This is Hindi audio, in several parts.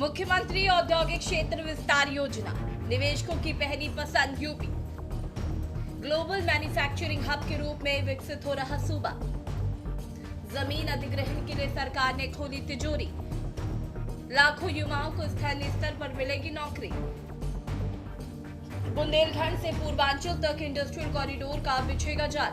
मुख्यमंत्री औद्योगिक क्षेत्र विस्तार योजना, निवेशकों की पहली पसंद यूपी। ग्लोबल मैन्युफैक्चरिंग हब के रूप में विकसित हो रहा सूबा। जमीन अधिग्रहण के लिए सरकार ने खोली तिजोरी। लाखों युवाओं को स्थानीय स्तर पर मिलेगी नौकरी। बुंदेलखंड से पूर्वांचल तक इंडस्ट्रियल कॉरिडोर का बिछेगा जाल।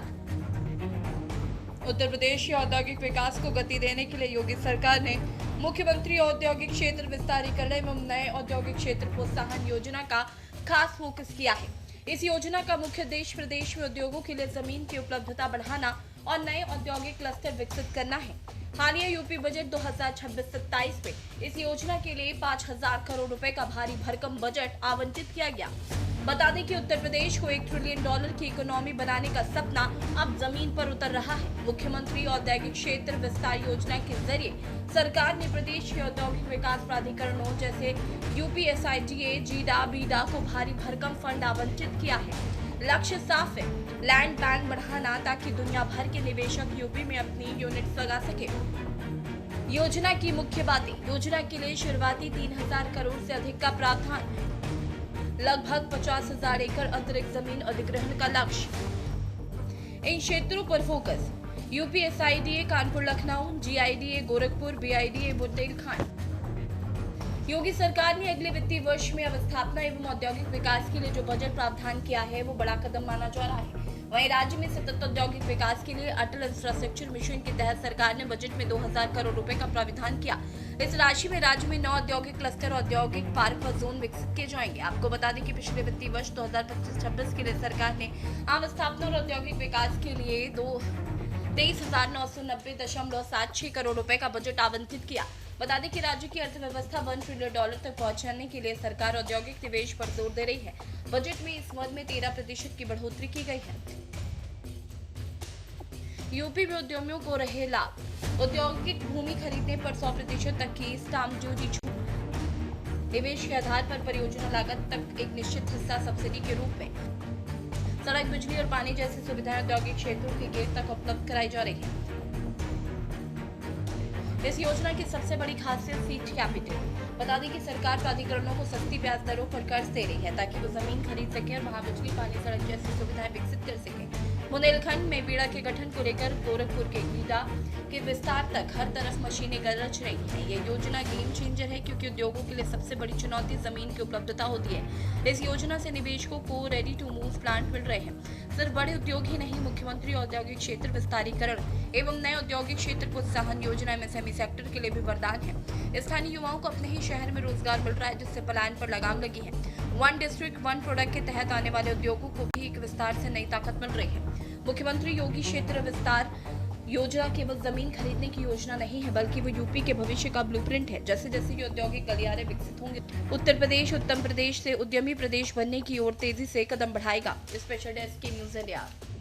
उत्तर प्रदेश के औद्योगिक विकास को गति देने के लिए योगी सरकार ने मुख्यमंत्री औद्योगिक क्षेत्र विस्तारीकरण एवं नए औद्योगिक क्षेत्र प्रोत्साहन योजना का खास फोकस किया है। इस योजना का मुख्य उद्देश्य प्रदेश में उद्योगों के लिए जमीन की उपलब्धता बढ़ाना और नए औद्योगिक क्लस्टर विकसित करना है। हालिया यूपी बजट 2026-27 में इस योजना के लिए 5,000 करोड़ रुपए का भारी भरकम बजट आवंटित किया गया। बता दें कि उत्तर प्रदेश को $1 ट्रिलियन की इकोनॉमी बनाने का सपना अब जमीन पर उतर रहा है। मुख्यमंत्री औद्योगिक क्षेत्र विस्तार योजना के जरिए सरकार ने प्रदेश के औद्योगिक विकास प्राधिकरणों जैसे यूपीएसआईडीए, जीडा, बीडा को भारी भरकम फंड आवंटित किया है। लक्ष्य साफ है, लैंड बैंक बढ़ाना ताकि दुनिया भर के निवेशक यूपी में अपनी यूनिट्स लगा सके। योजना की मुख्य बातें। योजना के लिए शुरुआती 3,000 करोड़ से अधिक का प्रावधान, लगभग 50,000 एकड़ अतिरिक्त जमीन अधिग्रहण का लक्ष्य। इन क्षेत्रों पर फोकस: यूपीएसआईडीए कानपुर लखनऊ, जीआईडीए गोरखपुर, बीआईडीए बुंदेलखंड। योगी सरकार ने अगले वित्तीय वर्ष में अवस्थापना एवं औद्योगिक विकास के लिए जो बजट प्रावधान किया है वो बड़ा कदम माना जा रहा है। वहीं राज्य में सतत औद्योगिक विकास के लिए अटल इंफ्रास्ट्रक्चर मिशन के तहत सरकार ने बजट में 2,000 करोड़ रुपए का प्रावधान किया। इस राशि में राज्य में 9 औद्योगिक क्लस्टर, औद्योगिक पार्क व जोन विकसित किए जाएंगे। आपको बता दें कि पिछले वित्तीय वर्ष 2025-26 के लिए सरकार ने अवस्थापना और औद्योगिक विकास के लिए 23,990.76 करोड़ रुपए का बजट आवंटित किया। बता दें कि राज्य की अर्थव्यवस्था $1 ट्रिलियन तक पहुंचाने के लिए सरकार औद्योगिक निवेश पर जोर दे रही है। बजट में इस मद में 13% की बढ़ोतरी की गई है। यूपी में उद्यमियों को रहे लाभ। औद्योगिक भूमि खरीदने पर 100% तक की स्टाम्प ड्यूटी छूट। निवेश के आधार पर परियोजना लागत तक एक निश्चित हिस्सा सब्सिडी के रूप में। सड़क, बिजली और पानी जैसी सुविधाएं औद्योगिक क्षेत्रों के गेट तक उपलब्ध कराई जा रही है। इस योजना की सबसे बड़ी खासियत सीड कैपिटल। बता दें कि सरकार प्राधिकरणों को सस्ती ब्याज दरों पर कर्ज दे रही है ताकि वो जमीन खरीद सके और वहां बिजली, पानी, सड़क जैसी सुविधाएं विकसित कर सके। बुंदेलखंड में बीड़ा के गठन को लेकर गोरखपुर के गीडा के विस्तार तक हर तरफ मशीनें गरज रही हैं। ये योजना गेम चेंजर है क्योंकि उद्योगों के लिए सबसे बड़ी चुनौती जमीन की उपलब्धता होती है। इस योजना से निवेशकों को रेडी टू मूव प्लांट मिल रहे हैं। सिर्फ बड़े उद्योग ही नहीं, मुख्यमंत्री औद्योगिक क्षेत्र विस्तारीकरण एवं नए औद्योगिक क्षेत्र प्रोत्साहन योजना एमएसएमई सेक्टर के लिए भी वरदान है। स्थानीय युवाओं को अपने ही शहर में रोजगार मिल रहा है, जिससे पलायन पर लगाम लगी है। वन डिस्ट्रिक्ट वन प्रोडक्ट के तहत आने वाले उद्योगों को भी एक विस्तार से नई ताकत मिल रही है। मुख्यमंत्री योगी क्षेत्र विस्तार योजना केवल जमीन खरीदने की योजना नहीं है, बल्कि वो यूपी के भविष्य का ब्लूप्रिंट है। जैसे जैसे ये औद्योगिक गलियारे विकसित होंगे, उत्तर प्रदेश से उद्यमी प्रदेश बनने की ओर तेजी से कदम बढ़ाएगा। स्पेशल डेस्क की न्यूज़ इंडिया।